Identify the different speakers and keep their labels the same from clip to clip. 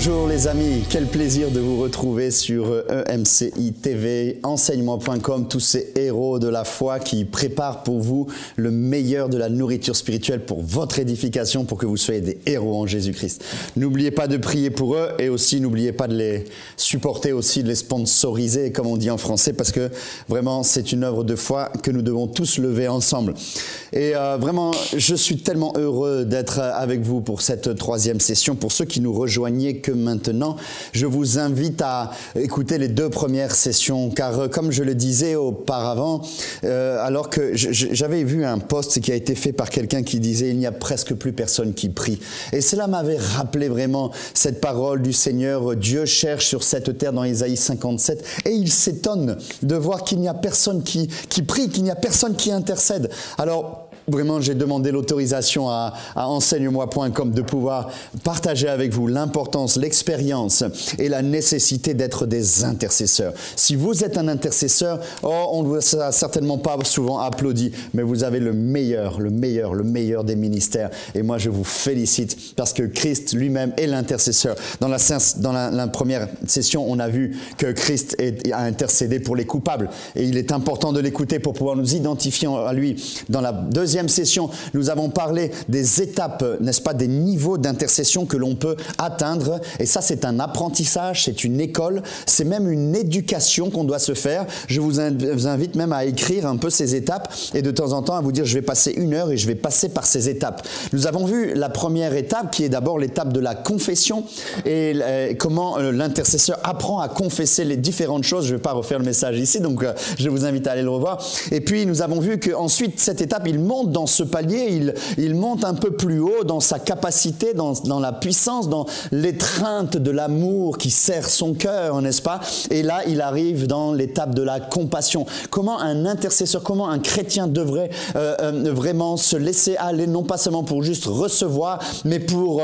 Speaker 1: Bonjour les amis, quel plaisir de vous retrouver sur EMCI TV, enseignement.com, tous ces héros de la foi qui préparent pour vous le meilleur de la nourriture spirituelle pour votre édification, pour que vous soyez des héros en Jésus-Christ. N'oubliez pas de prier pour eux et aussi n'oubliez pas de les supporter, aussi de les sponsoriser, comme on dit en français, parce que vraiment c'est une œuvre de foi que nous devons tous lever ensemble. Et vraiment, je suis tellement heureux d'être avec vous pour cette troisième session. Pour ceux qui nous rejoignent que maintenant, je vous invite à écouter les deux premières sessions, car comme je le disais auparavant, alors que j'avais vu un post qui a été fait par quelqu'un qui disait « il n'y a presque plus personne qui prie ». Et cela m'avait rappelé vraiment cette parole du Seigneur. Dieu cherche sur cette terre dans Isaïe 57 et il s'étonne de voir qu'il n'y a personne qui prie, qu'il n'y a personne qui intercède. Alors, vraiment, j'ai demandé l'autorisation à enseigne-moi.com de pouvoir partager avec vous l'importance, l'expérience et la nécessité d'être des intercesseurs. Si vous êtes un intercesseur, on ne vous a certainement pas souvent applaudi, mais vous avez le meilleur des ministères. Et moi, je vous félicite parce que Christ lui-même est l'intercesseur. Dans la première session, on a vu que Christ a intercédé pour les coupables. Et il est important de l'écouter pour pouvoir nous identifier à lui. Dans la deuxième session, nous avons parlé des étapes, n'est-ce pas, des niveaux d'intercession que l'on peut atteindre. Et ça, c'est un apprentissage, c'est une école, c'est même une éducation qu'on doit se faire. Je vous invite même à écrire un peu ces étapes et de temps en temps à vous dire, je vais passer 1 heure et je vais passer par ces étapes. Nous avons vu la première étape qui est d'abord l'étape de la confession et comment l'intercesseur apprend à confesser les différentes choses. Je ne vais pas refaire le message ici, donc je vous invite à aller le revoir. Et puis, nous avons vu qu'ensuite, cette étape, il monte dans ce palier, il monte un peu plus haut dans sa capacité, dans la puissance, dans l'étreinte de l'amour qui serre son cœur, n'est-ce pas? Et là, il arrive dans l'étape de la compassion. Comment un intercesseur, comment un chrétien devrait vraiment se laisser aller, non pas seulement pour juste recevoir, mais pour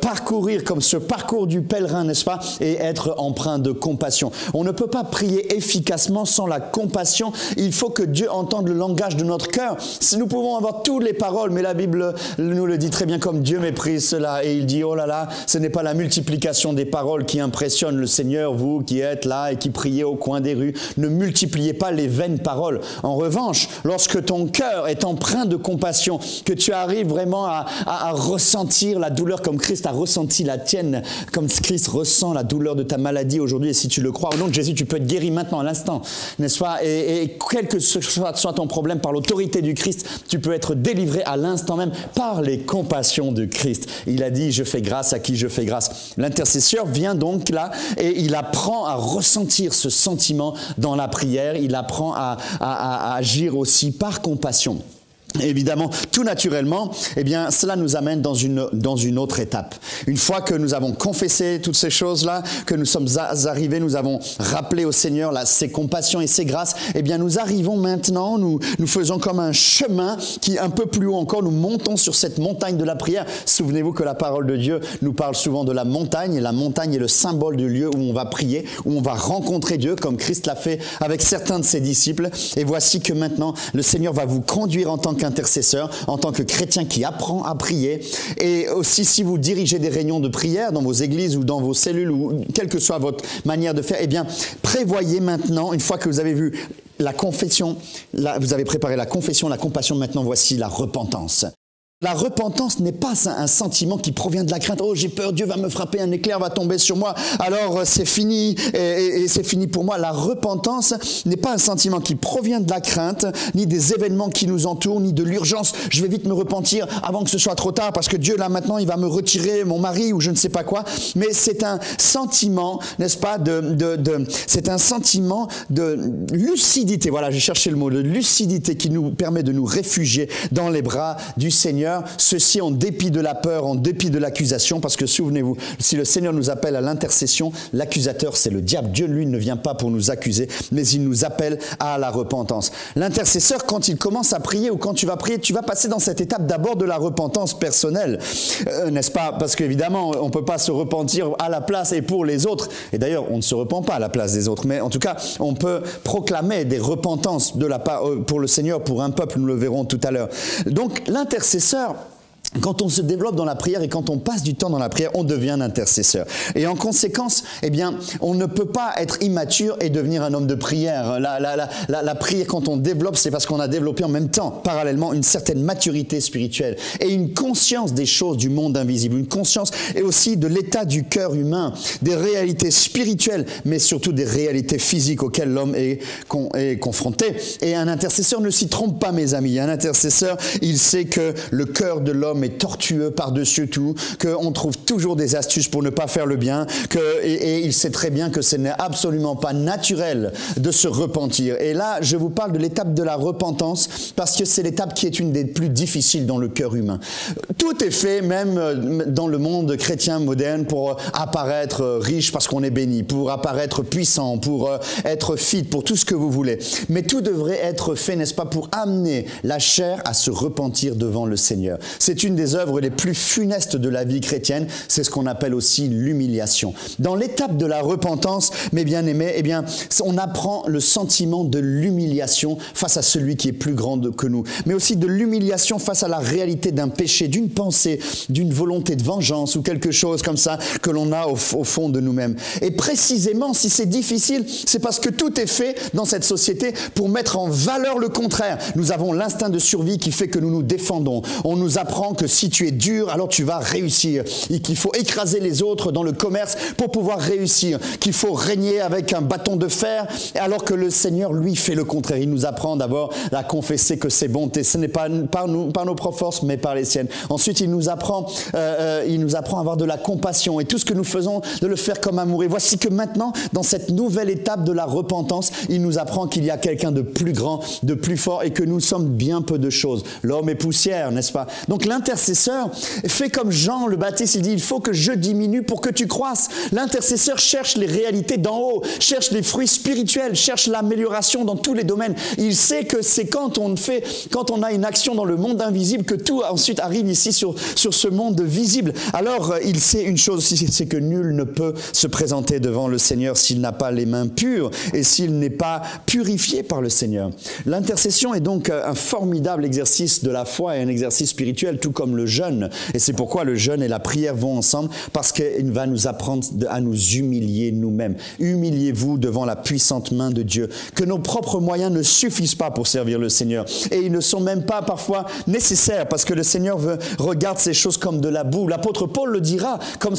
Speaker 1: parcourir comme ce parcours du pèlerin, n'est-ce pas? Et être empreint de compassion. On ne peut pas prier efficacement sans la compassion. Il faut que Dieu entende le langage de notre cœur. Si nous pouvons avoir toutes les paroles, mais la Bible nous le dit très bien comme Dieu méprise cela. Et il dit, oh là là, ce n'est pas la multiplication des paroles qui impressionne le Seigneur, vous qui êtes là et qui priez au coin des rues. Ne multipliez pas les vaines paroles. En revanche, lorsque ton cœur est empreint de compassion, que tu arrives vraiment à ressentir la douleur comme Christ a ressenti la tienne, comme Christ ressent la douleur de ta maladie aujourd'hui, et si tu le crois, au nom de Jésus, tu peux être guéri maintenant, à l'instant, n'est-ce pas? Et quel que soit ton problème, par l'autorité du Christ, tu peux être délivré à l'instant même par les compassions de Christ. Il a dit, je fais grâce à qui je fais grâce. L'intercesseur vient donc là et il apprend à ressentir ce sentiment dans la prière. Il apprend à agir aussi par compassion. Évidemment, tout naturellement, eh bien, cela nous amène dans une autre étape. Une fois que nous avons confessé toutes ces choses-là, que nous sommes arrivés, nous avons rappelé au Seigneur ses compassions et ses grâces, eh bien, nous arrivons maintenant, nous faisons comme un chemin qui, un peu plus haut encore, nous montons sur cette montagne de la prière. Souvenez-vous que la parole de Dieu nous parle souvent de la montagne, et la montagne est le symbole du lieu où on va prier, où on va rencontrer Dieu, comme Christ l'a fait avec certains de ses disciples. Et voici que maintenant, le Seigneur va vous conduire en tant qu'intercesseur, en tant que chrétien qui apprend à prier. Et aussi, si vous dirigez des réunions de prière dans vos églises ou dans vos cellules ou quelle que soit votre manière de faire, eh bien, prévoyez maintenant, une fois que vous avez vu la confession, vous avez préparé la confession, la compassion, maintenant voici la repentance. La repentance n'est pas un sentiment qui provient de la crainte. Oh, j'ai peur, Dieu va me frapper, un éclair va tomber sur moi, alors c'est fini et c'est fini pour moi. La repentance n'est pas un sentiment qui provient de la crainte, ni des événements qui nous entourent, ni de l'urgence. Je vais vite me repentir avant que ce soit trop tard parce que Dieu, là, maintenant, il va me retirer mon mari ou je ne sais pas quoi. Mais c'est un sentiment, n'est-ce pas, c'est un sentiment de lucidité. Voilà, j'ai cherché le mot, de lucidité qui nous permet de nous réfugier dans les bras du Seigneur. Ceci en dépit de la peur, en dépit de l'accusation, parce que souvenez-vous, si le Seigneur nous appelle à l'intercession, l'accusateur c'est le diable. Dieu, lui, ne vient pas pour nous accuser, mais il nous appelle à la repentance. L'intercesseur, quand il commence à prier ou quand tu vas prier, tu vas passer dans cette étape d'abord de la repentance personnelle, n'est-ce pas? Parce qu'évidemment, on ne peut pas se repentir à la place et pour les autres, et d'ailleurs, on ne se repent pas à la place des autres, mais en tout cas, on peut proclamer des repentances de la part pour le Seigneur, pour un peuple, nous le verrons tout à l'heure. Donc, l'intercesseur, Quand on se développe dans la prière et quand on passe du temps dans la prière, on devient un intercesseur. Et en conséquence, eh bien, on ne peut pas être immature et devenir un homme de prière. La prière, quand on développe, c'est parce qu'on a développé en même temps, parallèlement, une certaine maturité spirituelle et une conscience des choses du monde invisible, une conscience et aussi de l'état du cœur humain, des réalités spirituelles, mais surtout des réalités physiques auxquelles l'homme est confronté. Et un intercesseur ne s'y trompe pas, mes amis. Un intercesseur, il sait que le cœur de l'homme est tortueux par-dessus tout, qu'on trouve toujours des astuces pour ne pas faire le bien, et il sait très bien que ce n'est absolument pas naturel de se repentir. Et là, je vous parle de l'étape de la repentance, parce que c'est l'étape qui est une des plus difficiles dans le cœur humain. Tout est fait, même dans le monde chrétien moderne, pour apparaître riche parce qu'on est béni, pour apparaître puissant, pour être fit, pour tout ce que vous voulez. Mais tout devrait être fait, n'est-ce pas, pour amener la chair à se repentir devant le Seigneur. C'est une des œuvres les plus funestes de la vie chrétienne, c'est ce qu'on appelle aussi l'humiliation. Dans l'étape de la repentance, mes bien-aimés, eh bien, on apprend le sentiment de l'humiliation face à celui qui est plus grand que nous, mais aussi de l'humiliation face à la réalité d'un péché, d'une pensée, d'une volonté de vengeance ou quelque chose comme ça que l'on a au fond de nous-mêmes. Et précisément, si c'est difficile, c'est parce que tout est fait dans cette société pour mettre en valeur le contraire. Nous avons l'instinct de survie qui fait que nous nous défendons. On nous apprend que si tu es dur, alors tu vas réussir. Et qu'il faut écraser les autres dans le commerce pour pouvoir réussir. Qu'il faut régner avec un bâton de fer, alors que le Seigneur, lui, fait le contraire. Il nous apprend d'abord à confesser que ses bontés, ce n'est pas par nos propres forces, mais par les siennes. Ensuite, il nous apprend à avoir de la compassion et tout ce que nous faisons, de le faire comme amour. Et voici que maintenant, dans cette nouvelle étape de la repentance, il nous apprend qu'il y a quelqu'un de plus grand, de plus fort et que nous sommes bien peu de choses. L'homme est poussière, n'est-ce pas? Donc l'intercesseur fait comme Jean le Baptiste, il dit, il faut que je diminue pour que tu croisses. L'intercesseur cherche les réalités d'en haut, cherche les fruits spirituels, cherche l'amélioration dans tous les domaines. Il sait que c'est quand on a une action dans le monde invisible que tout ensuite arrive ici sur ce monde visible. Alors il sait une chose aussi, c'est que nul ne peut se présenter devant le Seigneur s'il n'a pas les mains pures et s'il n'est pas purifié par le Seigneur. L'intercession est donc un formidable exercice de la foi et un exercice spirituel, tout comme le jeûne. Et c'est pourquoi le jeûne et la prière vont ensemble, parce qu'il va nous apprendre à nous humilier nous-mêmes. Humiliez-vous devant la puissante main de Dieu, que nos propres moyens ne suffisent pas pour servir le Seigneur. Et ils ne sont même pas parfois nécessaires, parce que le Seigneur regarde ces choses comme de la boue. L'apôtre Paul le dira, comme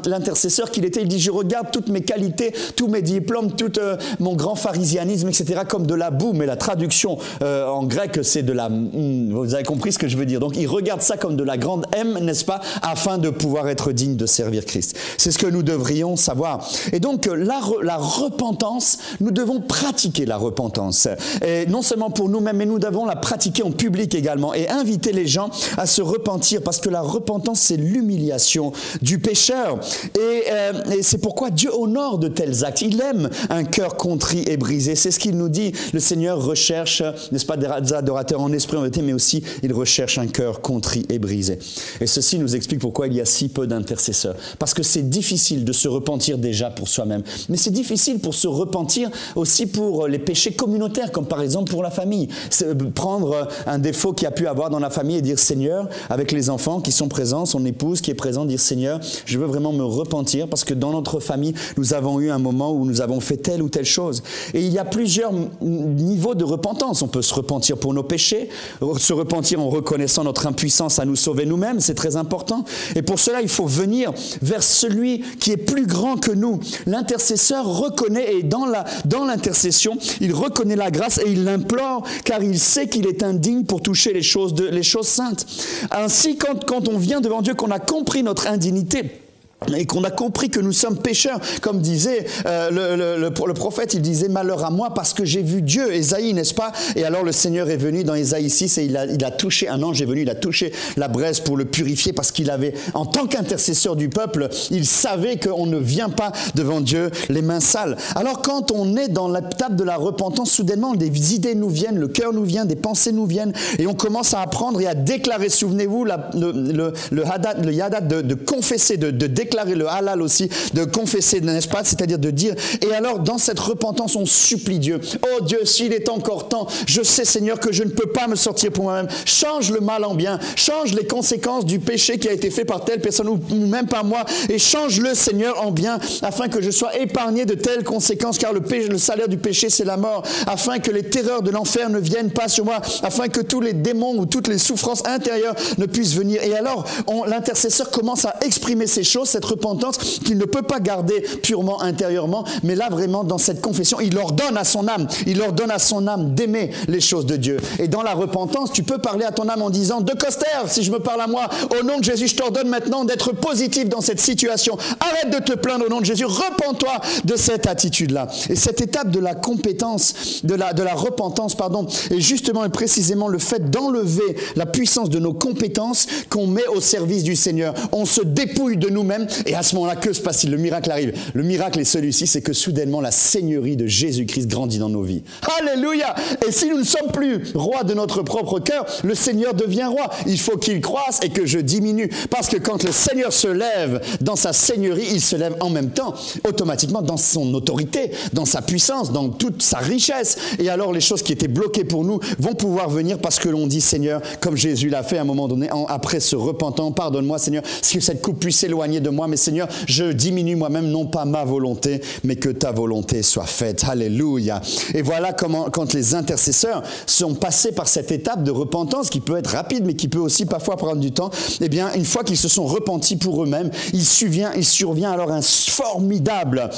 Speaker 1: l'intercesseur qu'il était, il dit, je regarde toutes mes qualités, tous mes diplômes, tout mon grand pharisianisme, etc., comme de la boue. Mais la traduction en grec, c'est de la... Vous avez compris ce que je veux dire. Donc il regarde ça comme de la grande M, n'est-ce pas, afin de pouvoir être digne de servir Christ. C'est ce que nous devrions savoir. Et donc la repentance, nous devons pratiquer la repentance. Et non seulement pour nous-mêmes, mais nous devons la pratiquer en public également et inviter les gens à se repentir, parce que la repentance, c'est l'humiliation du pécheur. Et c'est pourquoi Dieu honore de tels actes. Il aime un cœur contrit et brisé. C'est ce qu'il nous dit. Le Seigneur recherche, n'est-ce pas, des adorateurs en esprit, en vérité, mais aussi il recherche un cœur contrit et brisé. Et ceci nous explique pourquoi il y a si peu d'intercesseurs. Parce que c'est difficile de se repentir déjà pour soi-même. Mais c'est difficile pour se repentir aussi pour les péchés communautaires, comme par exemple pour la famille. Prendre un défaut qu'il y a pu avoir dans la famille et dire, Seigneur, avec les enfants qui sont présents, son épouse qui est présente, dire, Seigneur, je veux vraiment me repentir parce que dans notre famille, nous avons eu un moment où nous avons fait telle ou telle chose. Et il y a plusieurs niveaux de repentance. On peut se repentir pour nos péchés, se repentir en reconnaissant notre impuissance à nous sauver nous-mêmes, c'est très important. Et pour cela, il faut venir vers celui qui est plus grand que nous. L'intercesseur reconnaît, et dans l'intercession, il reconnaît la grâce et il l'implore, car il sait qu'il est indigne pour toucher les choses saintes. Ainsi, quand on vient devant Dieu, qu'on a compris notre indignité, et qu'on a compris que nous sommes pécheurs, comme disait le prophète, il disait, malheur à moi parce que j'ai vu Dieu, Ésaïe, n'est-ce pas? Et alors le Seigneur est venu dans Ésaïe 6 et il a touché, un ange est venu, il a touché la braise pour le purifier, parce qu'il avait, en tant qu'intercesseur du peuple, il savait qu'on ne vient pas devant Dieu les mains sales. Alors quand on est dans l'étape de la repentance, soudainement des idées nous viennent, le cœur nous vient, des pensées nous viennent, et on commence à apprendre et à déclarer, souvenez-vous, le yadat de confesser, de déclarer déclarer le halal aussi, de confesser, n'est-ce pas? C'est-à-dire de dire, et alors dans cette repentance, on supplie Dieu. Oh Dieu, s'il est encore temps, je sais Seigneur que je ne peux pas me sortir pour moi-même. Change le mal en bien, change les conséquences du péché qui a été fait par telle personne ou même par moi, et change-le Seigneur en bien, afin que je sois épargné de telles conséquences, car le salaire du péché c'est la mort, afin que les terreurs de l'enfer ne viennent pas sur moi, afin que tous les démons ou toutes les souffrances intérieures ne puissent venir. Et alors, l'intercesseur commence à exprimer ces choses, cette repentance qu'il ne peut pas garder purement intérieurement, mais là vraiment dans cette confession, il ordonne à son âme d'aimer les choses de Dieu. Et dans la repentance, tu peux parler à ton âme en disant, de Coster, si je me parle à moi, au nom de Jésus, je t'ordonne maintenant d'être positif dans cette situation. Arrête de te plaindre au nom de Jésus, repens-toi de cette attitude-là. Et cette étape de la compétence, de la repentance, est justement et précisément le fait d'enlever la puissance de nos compétences qu'on met au service du Seigneur. On se dépouille de nous-mêmes et à ce moment-là, que se passe-t-il? Le miracle arrive. Le miracle est celui-ci, c'est que soudainement la seigneurie de Jésus-Christ grandit dans nos vies. Alléluia! Et si nous ne sommes plus rois de notre propre cœur, le Seigneur devient roi. Il faut qu'il croisse et que je diminue. Parce que quand le Seigneur se lève dans sa seigneurie, il se lève en même temps, automatiquement dans son autorité, dans sa puissance, dans toute sa richesse. Et alors les choses qui étaient bloquées pour nous vont pouvoir venir parce que l'on dit Seigneur, comme Jésus l'a fait à un moment donné, après se repentant, pardonne-moi Seigneur, si que cette coupe puisse s'éloigner de moi, mais Seigneur, je diminue moi-même, non pas ma volonté, mais que ta volonté soit faite. Alléluia. Et voilà comment, quand les intercesseurs sont passés par cette étape de repentance, qui peut être rapide, mais qui peut aussi parfois prendre du temps, eh bien, une fois qu'ils se sont repentis pour eux-mêmes, il survient alors un formidable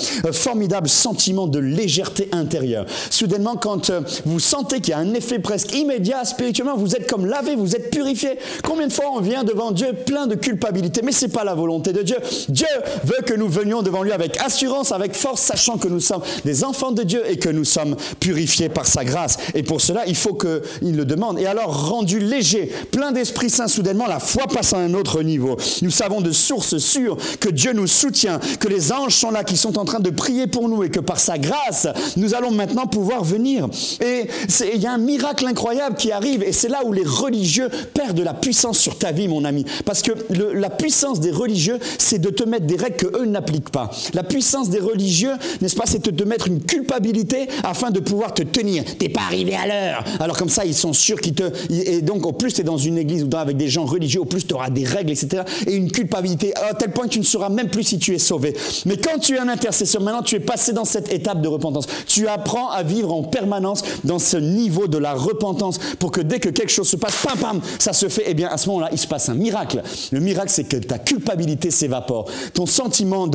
Speaker 1: sentiment de légèreté intérieure. Soudainement, quand vous sentez qu'il y a un effet presque immédiat, spirituellement, vous êtes comme lavé, vous êtes purifié. Combien de fois on vient devant Dieu plein de culpabilité, mais c'est pas la volonté de Dieu. Dieu veut que nous venions devant lui avec assurance, avec force, sachant que nous sommes des enfants de Dieu et que nous sommes purifiés par sa grâce. Et pour cela, il faut qu'il le demande. Et alors, rendu léger, plein d'Esprit Saint, soudainement, la foi passe à un autre niveau. Nous savons de source sûre que Dieu nous soutient, que les anges sont là, qui sont en train de prier pour nous et que par sa grâce, nous allons maintenant pouvoir venir. Et il y a un miracle incroyable qui arrive et c'est là où les religieux perdent de la puissance sur ta vie, mon ami. Parce que la puissance des religieux, c'est de te mettre des règles qu'eux n'appliquent pas. La puissance des religieux, n'est-ce pas, c'est de te mettre une culpabilité afin de pouvoir te tenir. T'es pas arrivé à l'heure. Alors comme ça, ils sont sûrs qu'ils te... Et donc, au plus tu es dans une église ou avec des gens religieux, au plus tu auras des règles, etc. Et une culpabilité à tel point que tu ne sauras même plus si tu es sauvé. Mais quand tu es un intercesseur, maintenant tu es passé dans cette étape de repentance. Tu apprends à vivre en permanence dans ce niveau de la repentance pour que dès que quelque chose se passe, pam, pam, ça se fait. Eh bien, à ce moment-là, il se passe un miracle. Le miracle, c'est que ta culpabilité s'évapore. Ton sentiment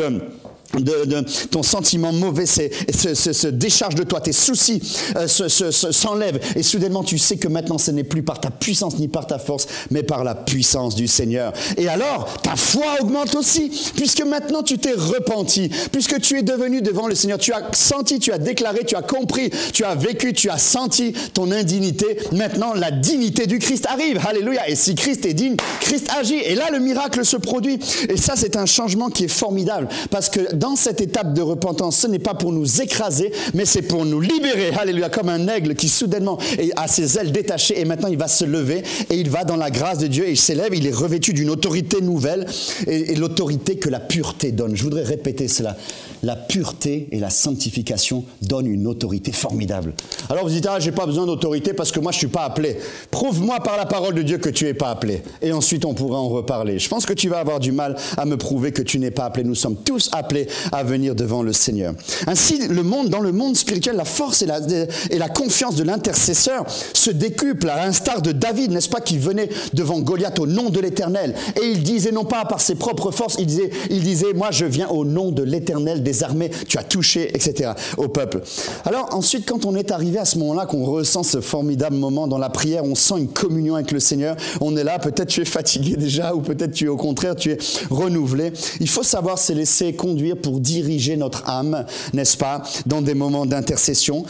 Speaker 1: ton sentiment mauvais se décharge de toi, tes soucis s'enlèvent et soudainement tu sais que maintenant ce n'est plus par ta puissance ni par ta force mais par la puissance du Seigneur. Et alors ta foi augmente aussi puisque maintenant tu t'es repenti, puisque tu es devenu devant le Seigneur, tu as senti, tu as déclaré, tu as compris, tu as vécu, tu as senti ton indignité. Maintenant la dignité du Christ arrive, alléluia. Et si Christ est digne, Christ agit et là le miracle se produit. Et ça c'est un changement qui est formidable parce que dans cette étape de repentance, ce n'est pas pour nous écraser, mais c'est pour nous libérer. Alléluia, comme un aigle qui soudainement a ses ailes détachées et maintenant il va se lever et il va dans la grâce de Dieu et il s'élève, il est revêtu d'une autorité nouvelle et l'autorité que la pureté donne. Je voudrais répéter cela. La pureté et la sanctification donnent une autorité formidable. Alors vous dites, j'ai pas besoin d'autorité parce que moi je suis pas appelé. Prouve-moi par la parole de Dieu que tu es pas appelé. Et ensuite on pourra en reparler. Je pense que tu vas avoir du mal à me prouver que tu n'es pas appelé. Nous sommes tous appelés à venir devant le Seigneur. Ainsi, dans le monde spirituel, la force et la confiance de l'intercesseur se décuplent à l'instar de David, n'est-ce pas, qui venait devant Goliath au nom de l'Éternel. Et il disait non pas par ses propres forces, il disait moi je viens au nom de l'Éternel des armées, tu as touché, etc. au peuple. Alors ensuite, quand on est arrivé à ce moment-là, qu'on ressent ce formidable moment dans la prière, on sent une communion avec le Seigneur, on est là, peut-être tu es fatigué déjà, ou peut-être tu es au contraire, tu es renouvelé. Il faut savoir se laisser conduire pour diriger notre âme, n'est-ce pas, dans des moments d'intercession.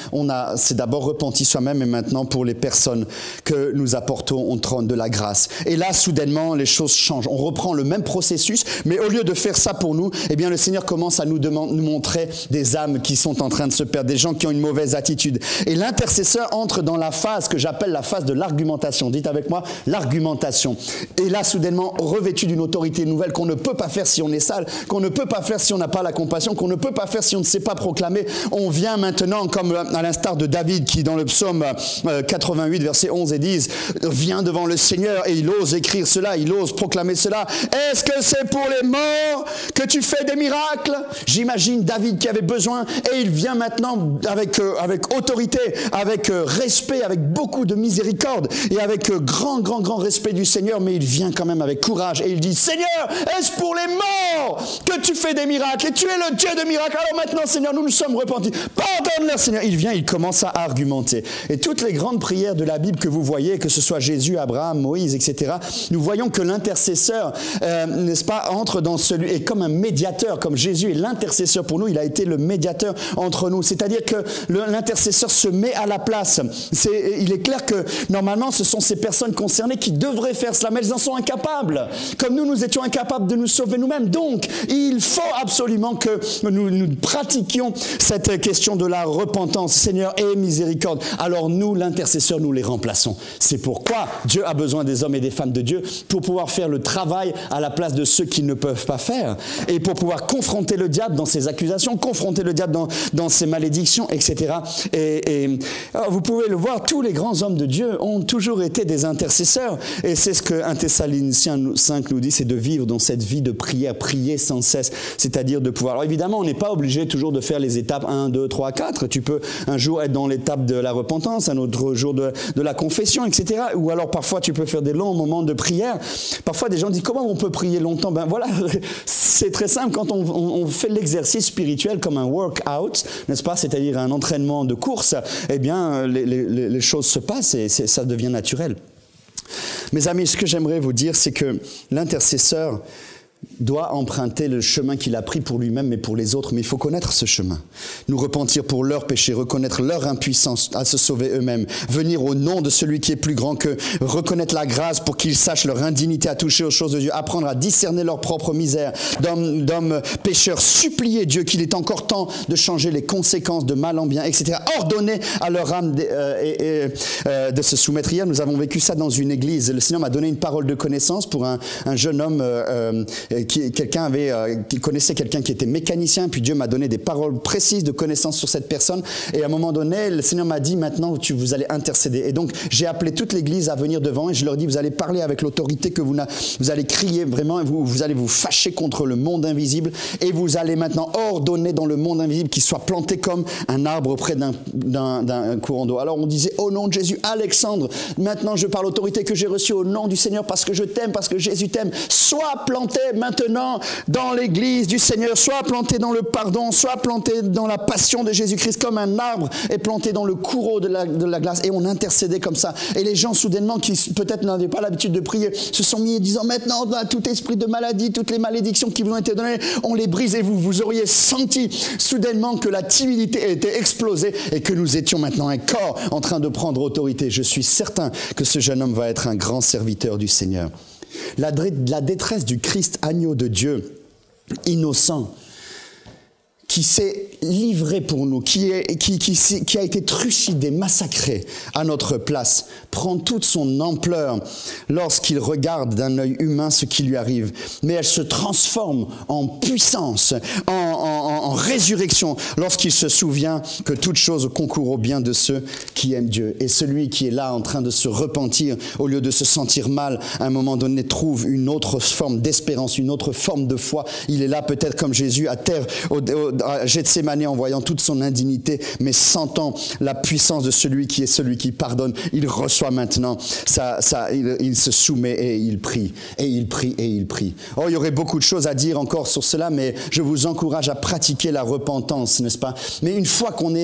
Speaker 1: C'est d'abord repenti soi-même et maintenant pour les personnes que nous apportons au trône de la grâce. Et là, soudainement, les choses changent. On reprend le même processus, mais au lieu de faire ça pour nous, eh bien, le Seigneur commence à nous demander nous montrer des âmes qui sont en train de se perdre, des gens qui ont une mauvaise attitude. Et l'intercesseur entre dans la phase que j'appelle la phase de l'argumentation. Dites avec moi, l'argumentation. Et là, soudainement, revêtu d'une autorité nouvelle qu'on ne peut pas faire si on est sale, qu'on ne peut pas faire si on n'a pas la compassion, qu'on ne peut pas faire si on ne sait pas proclamer. On vient maintenant, comme à l'instar de David qui, dans le psaume 88, versets 11 et 10, vient devant le Seigneur et il ose écrire cela, il ose proclamer cela. Est-ce que c'est pour les morts que tu fais des miracles? J'imagine David qui avait besoin et il vient maintenant avec autorité, avec respect, avec beaucoup de miséricorde et avec grand respect du Seigneur, mais il vient quand même avec courage et il dit, Seigneur, est-ce pour les morts que tu fais des miracles? Et tu es le Dieu de miracles. Alors maintenant, Seigneur, nous nous sommes repentis. Pardonne-leur, Seigneur. Il vient, il commence à argumenter. Et toutes les grandes prières de la Bible que vous voyez, que ce soit Jésus, Abraham, Moïse, etc., nous voyons que l'intercesseur, n'est-ce pas, entre dans celui, et comme un médiateur, comme Jésus est l'intercesseur pour nous, il a été le médiateur entre nous. C'est-à-dire que l'intercesseur se met à la place. Il est clair que normalement, ce sont ces personnes concernées qui devraient faire cela, mais elles en sont incapables. Comme nous étions incapables de nous sauver nous-mêmes. Donc, il faut absolument que nous pratiquions cette question de la repentance. Seigneur, aie miséricorde. Alors nous, l'intercesseur, nous les remplaçons. C'est pourquoi Dieu a besoin des hommes et des femmes de Dieu pour pouvoir faire le travail à la place de ceux qui ne peuvent pas faire et pour pouvoir confronter le diable dans ses accusations, confronter le diable dans ses malédictions, etc. Et alors vous pouvez le voir, tous les grands hommes de Dieu ont toujours été des intercesseurs et c'est ce que 1 Thessaloniciens 5 nous dit, c'est de vivre dans cette vie de prière, prier sans cesse, c'est-à-dire de pouvoir. Alors évidemment, on n'est pas obligé toujours de faire les étapes 1, 2, 3, 4. Tu peux un jour être dans l'étape de la repentance, un autre jour de la confession, etc. Ou alors parfois tu peux faire des longs moments de prière. Parfois des gens disent comment on peut prier longtemps? Ben voilà, c'est très simple. Quand on fait l'exercice spirituel comme un workout, n'est-ce pas? C'est-à-dire un entraînement de course, eh bien les choses se passent et ça devient naturel. Mes amis, ce que j'aimerais vous dire, c'est que l'intercesseur doit emprunter le chemin qu'il a pris pour lui-même mais pour les autres, mais il faut connaître ce chemin. Nous repentir pour leurs péchés, reconnaître leur impuissance à se sauver eux-mêmes, venir au nom de celui qui est plus grand qu'eux, reconnaître la grâce pour qu'ils sachent leur indignité à toucher aux choses de Dieu, apprendre à discerner leur propre misère, d'hommes pécheurs, supplier Dieu qu'il est encore temps de changer les conséquences de mal en bien, etc. Ordonner à leur âme de se soumettre. Hier, nous avons vécu ça dans une église. Le Seigneur m'a donné une parole de connaissance pour un jeune homme qui connaissait quelqu'un qui était mécanicien, puis Dieu m'a donné des paroles précises de connaissance sur cette personne, et à un moment donné, le Seigneur m'a dit, maintenant, vous allez intercéder. Et donc, j'ai appelé toute l'église à venir devant, et je leur dis, vous allez parler avec l'autorité que vous allez crier vraiment, vous allez vous fâcher contre le monde invisible, et vous allez maintenant ordonner dans le monde invisible qu'il soit planté comme un arbre près d'un courant d'eau. Alors, on disait, au nom de Jésus, Alexandre, maintenant je parle l'autorité que j'ai reçue au nom du Seigneur, parce que je t'aime, parce que Jésus t'aime, sois planté maintenant dans l'église du Seigneur, soit planté dans le pardon, soit planté dans la passion de Jésus-Christ, comme un arbre est planté dans le courreau de la glace, et on intercédait comme ça. Et les gens soudainement qui peut-être n'avaient pas l'habitude de prier se sont mis disant, maintenant tout esprit de maladie, toutes les malédictions qui vous ont été données, on les brise, et vous auriez senti soudainement que la timidité était explosée et que nous étions maintenant un corps en train de prendre autorité. Je suis certain que ce jeune homme va être un grand serviteur du Seigneur. La détresse du Christ, agneau de Dieu, innocent, qui s'est livré pour nous, qui a été trucidé, massacré à notre place, prend toute son ampleur lorsqu'il regarde d'un œil humain ce qui lui arrive. Mais elle se transforme en puissance, en résurrection, lorsqu'il se souvient que toute chose concourt au bien de ceux qui aiment Dieu. Et celui qui est là en train de se repentir, au lieu de se sentir mal, à un moment donné, trouve une autre forme d'espérance, une autre forme de foi. Il est là peut-être comme Jésus à terre, à Gethsémani, en voyant toute son indignité, mais sentant la puissance de celui qui pardonne. Il reçoit maintenant, il se soumet et il prie, et il prie, et il prie. Oh, il y aurait beaucoup de choses à dire encore sur cela, mais je vous encourage à pratiquer la repentance, n'est-ce pas? Mais une fois qu'on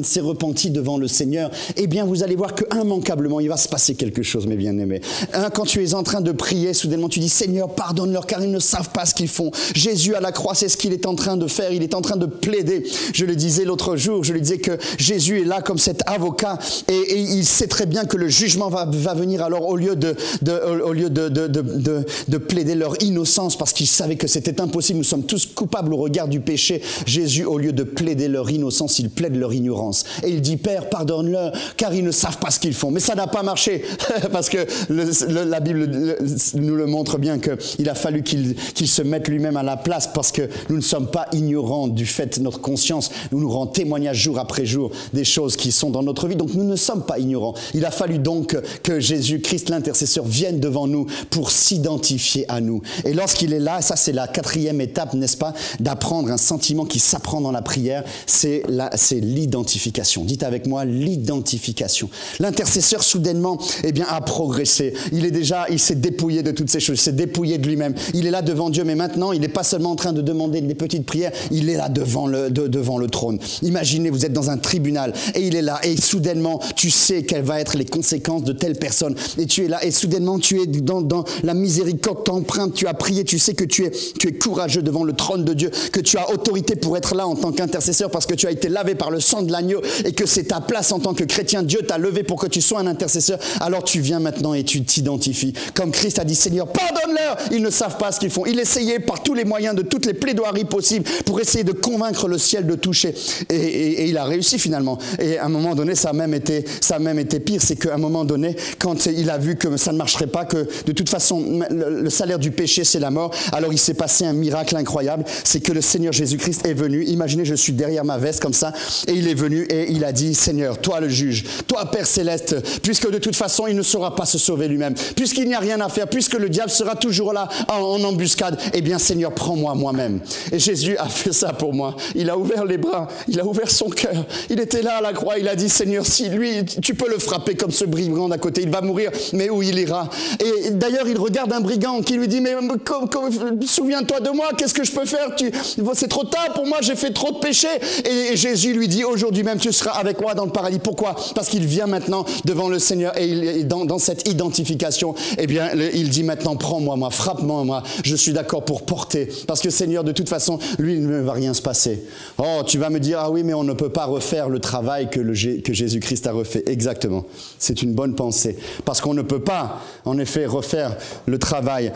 Speaker 1: s'est repenti devant le Seigneur, eh bien, vous allez voir qu'immanquablement, il va se passer quelque chose, mes bien-aimés. Quand tu es en train de prier, soudainement, tu dis, Seigneur, pardonne-leur, car ils ne savent pas ce qu'ils font. Jésus à la croix, c'est ce qu'il est en train de faire. Il est en train de plaider. Je le disais l'autre jour, je le disais que Jésus est là comme cet avocat et il sait très bien que le jugement va venir. Alors au lieu de plaider leur innocence parce qu'il savait que c'était impossible, nous sommes tous coupables au regard du péché, péché, Jésus, au lieu de plaider leur innocence, il plaide leur ignorance. Et il dit, Père, pardonne-leur, car ils ne savent pas ce qu'ils font. Mais ça n'a pas marché, parce que la Bible nous le montre bien qu'il a fallu qu'il se mette lui-même à la place, parce que nous ne sommes pas ignorants du fait de notre conscience. Nous rend témoignage jour après jour des choses qui sont dans notre vie. Donc nous ne sommes pas ignorants. Il a fallu donc que Jésus-Christ, l'intercesseur, vienne devant nous pour s'identifier à nous. Et lorsqu'il est là, ça c'est la 4e étape, n'est-ce pas, d'apprendre un sentiment qui s'apprend dans la prière, c'est l'identification. Dites avec moi, l'identification. L'intercesseur, soudainement, a progressé. Il s'est dépouillé de toutes ces choses, il s'est dépouillé de lui-même. Il est là devant Dieu, mais maintenant, il n'est pas seulement en train de demander des petites prières, il est là devant le trône. Imaginez, vous êtes dans un tribunal, et il est là, et soudainement, tu sais quelles vont être les conséquences de telle personne, et tu es là, et soudainement, tu es dans la miséricorde, t'empruntes, tu as prié, tu sais que tu es courageux devant le trône de Dieu, que tu as autorité pour être là en tant qu'intercesseur, parce que tu as été lavé par le sang de l'agneau, et que c'est ta place en tant que chrétien. Dieu t'a levé pour que tu sois un intercesseur. Alors tu viens maintenant et tu t'identifies. Comme Christ a dit, Seigneur, pardonne-leur, ils ne savent pas ce qu'ils font. Il essayait par tous les moyens, de toutes les plaidoiries possibles, pour essayer de convaincre le ciel de toucher. Et il a réussi finalement. Et à un moment donné, ça a même été pire. C'est qu'à un moment donné, quand il a vu que ça ne marcherait pas, que de toute façon, le salaire du péché, c'est la mort, alors il s'est passé un miracle incroyable. C'est que le Seigneur Jésus-Christ est venu. Imaginez, je suis derrière ma veste comme ça, et il est venu et il a dit, Seigneur, toi le juge, toi Père Céleste, puisque de toute façon, il ne saura pas se sauver lui-même, puisqu'il n'y a rien à faire, puisque le diable sera toujours là en embuscade, eh bien Seigneur, prends-moi moi-même. Et Jésus a fait ça pour moi. Il a ouvert les bras, il a ouvert son cœur. Il était là à la croix, il a dit, Seigneur, si lui, tu peux le frapper comme ce brigand d'à côté, il va mourir, mais où il ira? Et d'ailleurs, il regarde un brigand qui lui dit, mais souviens-toi de moi, qu'est-ce que je peux faire? C'est trop tard pour moi, j'ai fait trop de péchés. Et Jésus lui dit, aujourd'hui même, tu seras avec moi dans le paradis. Pourquoi? Parce qu'il vient maintenant devant le Seigneur et dans cette identification, eh bien, il dit maintenant, prends-moi, moi, frappe-moi, moi, je suis d'accord pour porter. Parce que Seigneur, de toute façon, lui, il ne va rien se passer. Oh, tu vas me dire, ah oui, mais on ne peut pas refaire le travail que Jésus-Christ a refait. Exactement. C'est une bonne pensée. Parce qu'on ne peut pas, en effet, refaire le travail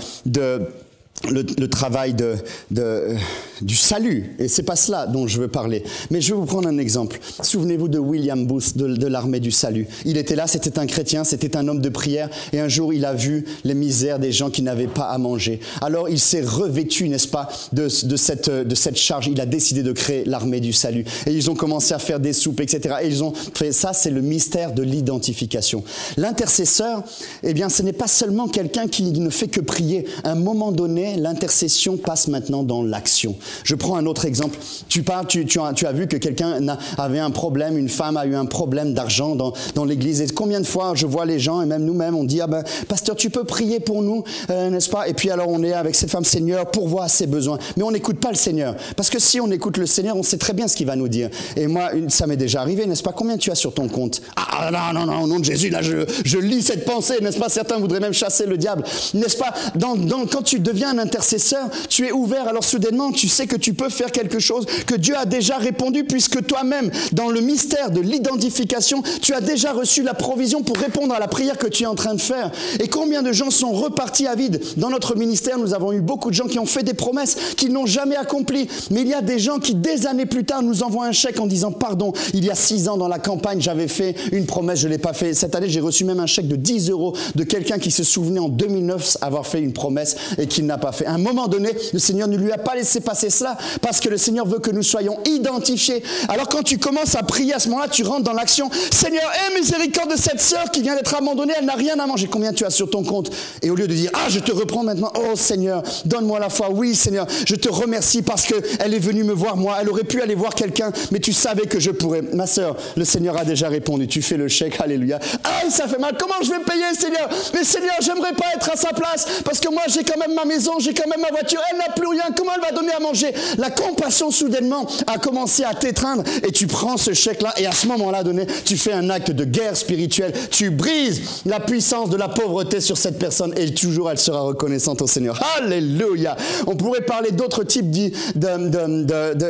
Speaker 1: du salut. Et c'est pas cela dont je veux parler. Mais je vais vous prendre un exemple. Souvenez-vous de William Booth de l'armée du salut. Il était là, c'était un chrétien, c'était un homme de prière. Et un jour, il a vu les misères des gens qui n'avaient pas à manger. Alors, il s'est revêtu, n'est-ce pas, de cette charge. Il a décidé de créer l'armée du salut. Et ils ont commencé à faire des soupes, etc. Et ils ont fait ça, c'est le mystère de l'identification. L'intercesseur, eh bien, ce n'est pas seulement quelqu'un qui ne fait que prier. À un moment donné, l'intercession passe maintenant dans l'action. Je prends un autre exemple. Tu as vu que quelqu'un avait un problème, une femme a eu un problème d'argent dans l'église. Et combien de fois je vois les gens, et même nous-mêmes, on dit, ah ben, pasteur, tu peux prier pour nous, n'est-ce pas? Et puis alors on est avec cette femme, Seigneur, pourvois ses besoins. Mais on n'écoute pas le Seigneur. Parce que si on écoute le Seigneur, on sait très bien ce qu'il va nous dire. Et moi, ça m'est déjà arrivé, n'est-ce pas? Combien tu as sur ton compte? Ah non, au nom de Jésus, là, je lis cette pensée, n'est-ce pas? Certains voudraient même chasser le diable. N'est-ce pas? Quand tu deviens un intercesseur, tu es ouvert, alors soudainement, tu sais que tu peux faire quelque chose, que Dieu a déjà répondu, puisque toi-même, dans le mystère de l'identification, tu as déjà reçu la provision pour répondre à la prière que tu es en train de faire. Et combien de gens sont repartis à vide? Dans notre ministère, nous avons eu beaucoup de gens qui ont fait des promesses qu'ils n'ont jamais accomplies. Mais il y a des gens qui, des années plus tard, nous envoient un chèque en disant, pardon, il y a 6 ans dans la campagne, j'avais fait une promesse, je ne l'ai pas fait. Cette année, j'ai reçu même un chèque de 10 € de quelqu'un qui se souvenait en 2009 avoir fait une promesse et qu'il n'a pas fait. À un moment donné, le Seigneur ne lui a pas laissé passer cela, parce que le Seigneur veut que nous soyons identifiés. Alors quand tu commences à prier à ce moment-là, tu rentres dans l'action. Seigneur, aie miséricorde de cette sœur qui vient d'être abandonnée, elle n'a rien à manger. Combien tu as sur ton compte? Et au lieu de dire, ah, je te reprends maintenant, oh Seigneur, donne-moi la foi. Oui Seigneur, je te remercie parce qu'elle est venue me voir moi. Elle aurait pu aller voir quelqu'un, mais tu savais que je pourrais. Ma sœur, le Seigneur a déjà répondu. Tu fais le chèque, alléluia. Ah, ça fait mal. Comment je vais payer, Seigneur? Mais Seigneur, j'aimerais pas être à sa place, parce que moi j'ai quand même ma maison, j'ai quand même ma voiture, elle n'a plus rien. Comment elle va donner à manger? La compassion soudainement a commencé à t'étreindre et tu prends ce chèque-là et à ce moment-là donné, tu fais un acte de guerre spirituelle. Tu brises la puissance de la pauvreté sur cette personne et toujours elle sera reconnaissante au Seigneur. Alléluia! On pourrait parler d'autres types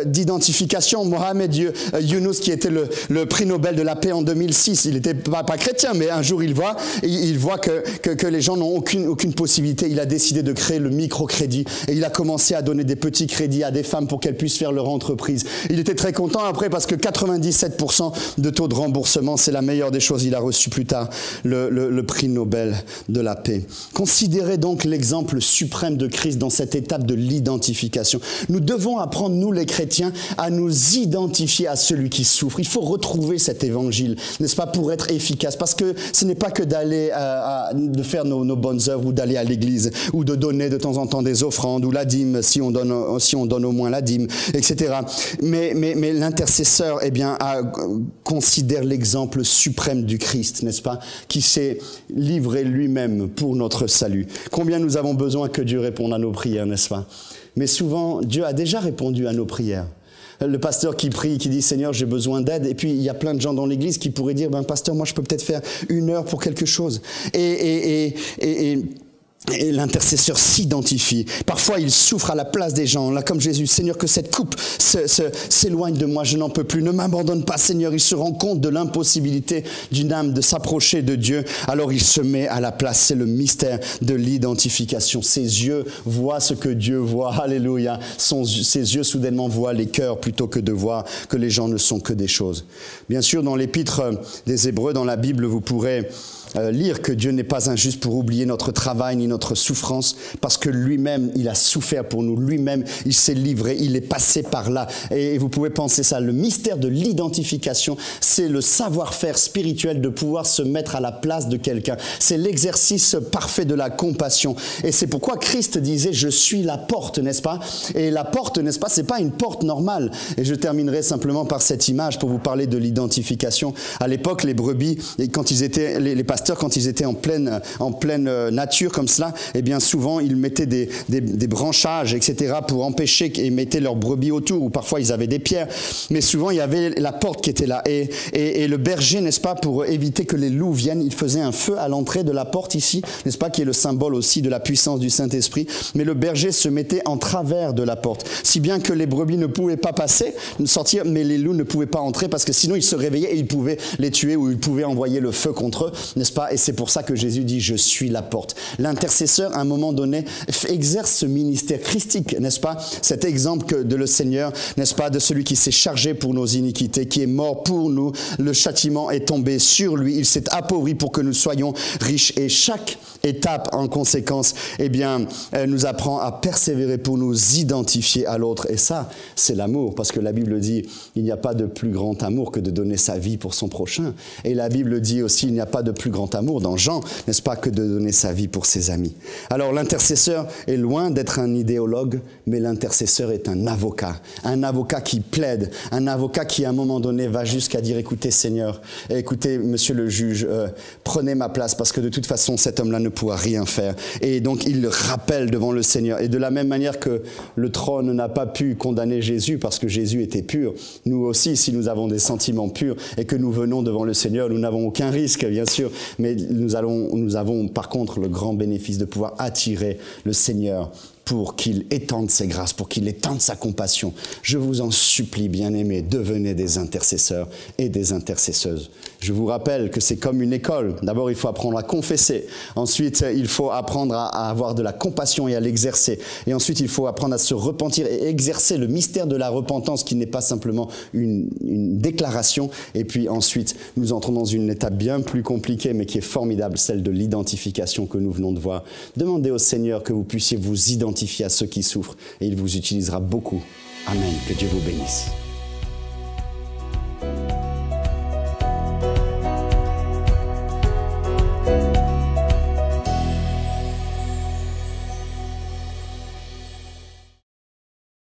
Speaker 1: d'identification. Mohamed Younous, qui était le prix Nobel de la paix en 2006, il n'était pas chrétien, mais un jour il voit que les gens n'ont aucune possibilité. Il a décidé de créer le microcrédits et il a commencé à donner des petits crédits à des femmes pour qu'elles puissent faire leur entreprise. Il était très content après parce que 97% de taux de remboursement, c'est la meilleure des choses. Il a reçu plus tard le prix Nobel de la paix. Considérez donc l'exemple suprême de Christ dans cette étape de l'identification. Nous devons apprendre, nous les chrétiens, à nous identifier à celui qui souffre. Il faut retrouver cet évangile, n'est-ce pas, pour être efficace. Parce que ce n'est pas que d'aller, de faire nos bonnes œuvres ou d'aller à l'église ou de donner de temps en temps des offrandes ou la dîme, si on donne au moins la dîme, etc. Mais l'intercesseur, eh bien, considère l'exemple suprême du Christ, n'est-ce pas, qui s'est livré lui-même pour notre salut. Combien nous avons besoin que Dieu réponde à nos prières, n'est-ce pas? Mais souvent, Dieu a déjà répondu à nos prières. Le pasteur qui prie, qui dit « Seigneur, j'ai besoin d'aide ». Et puis, il y a plein de gens dans l'église qui pourraient dire « Pasteur, moi, je peux peut-être faire 1 heure pour quelque chose ». Et l'intercesseur s'identifie. Parfois, il souffre à la place des gens. Là, comme Jésus, Seigneur, que cette coupe s'éloigne de moi, je n'en peux plus. Ne m'abandonne pas, Seigneur. Il se rend compte de l'impossibilité d'une âme de s'approcher de Dieu. Alors, il se met à la place. C'est le mystère de l'identification. Ses yeux voient ce que Dieu voit. Alléluia. Ses yeux, soudainement, voient les cœurs plutôt que de voir que les gens ne sont que des choses. Bien sûr, dans l'épître des Hébreux, dans la Bible, vous pourrez lire que Dieu n'est pas injuste pour oublier notre travail ni notre souffrance, parce que lui-même, il a souffert pour nous. Lui-même, il s'est livré, il est passé par là. Et vous pouvez penser ça. Le mystère de l'identification, c'est le savoir-faire spirituel de pouvoir se mettre à la place de quelqu'un. C'est l'exercice parfait de la compassion. Et c'est pourquoi Christ disait « Je suis la porte », n'est-ce pas? Et la porte, n'est-ce pas, c'est pas une porte normale. Et je terminerai simplement par cette image pour vous parler de l'identification. À l'époque, les brebis, quand ils étaient, les pasteurs, quand ils étaient en pleine nature comme cela, eh bien souvent ils mettaient des branchages, etc. pour empêcher et mettaient leurs brebis autour, ou parfois ils avaient des pierres, mais souvent il y avait la porte qui était là. Et le berger, n'est-ce pas, pour éviter que les loups viennent, il faisait un feu à l'entrée de la porte ici, n'est-ce pas, qui est le symbole aussi de la puissance du Saint-Esprit. Mais le berger se mettait en travers de la porte, si bien que les brebis ne pouvaient pas passer, sortir, mais les loups ne pouvaient pas entrer parce que sinon ils se réveillaient et ils pouvaient les tuer ou ils pouvaient envoyer le feu contre eux, n'est-ce pas? Et c'est pour ça que Jésus dit « Je suis la porte ». L'intercesseur, à un moment donné, exerce ce ministère christique, n'est-ce pas? Cet exemple de le Seigneur, n'est-ce pas? De celui qui s'est chargé pour nos iniquités, qui est mort pour nous. Le châtiment est tombé sur lui. Il s'est appauvri pour que nous soyons riches. Et chaque étape, en conséquence, eh bien, nous apprend à persévérer pour nous identifier à l'autre. Et ça, c'est l'amour, parce que la Bible dit « Il n'y a pas de plus grand amour que de donner sa vie pour son prochain ». Et la Bible dit aussi « Il n'y a pas de plus grand amour dans Jean, n'est-ce pas, que de donner sa vie pour ses amis ». Alors l'intercesseur est loin d'être un idéologue, mais l'intercesseur est un avocat qui plaide, un avocat qui à un moment donné va jusqu'à dire « Écoutez Seigneur, écoutez Monsieur le juge, prenez ma place parce que de toute façon cet homme-là ne pourra rien faire ». Et donc il le rappelle devant le Seigneur. Et de la même manière que le trône n'a pas pu condamner Jésus parce que Jésus était pur, nous aussi, si nous avons des sentiments purs et que nous venons devant le Seigneur, nous n'avons aucun risque, bien sûr, mais nous avons par contre le grand bénéfice de pouvoir attirer le Seigneur pour qu'il étende ses grâces, pour qu'il étende sa compassion. Je vous en supplie, bien-aimés, devenez des intercesseurs et des intercesseuses. Je vous rappelle que c'est comme une école. D'abord, il faut apprendre à confesser. Ensuite, il faut apprendre à avoir de la compassion et à l'exercer. Et ensuite, il faut apprendre à se repentir et exercer le mystère de la repentance qui n'est pas simplement une déclaration. Et puis ensuite, nous entrons dans une étape bien plus compliquée, mais qui est formidable, celle de l'identification que nous venons de voir. Demandez au Seigneur que vous puissiez vous identifier à ceux qui souffrent et il vous utilisera beaucoup. Amen. Que Dieu vous bénisse.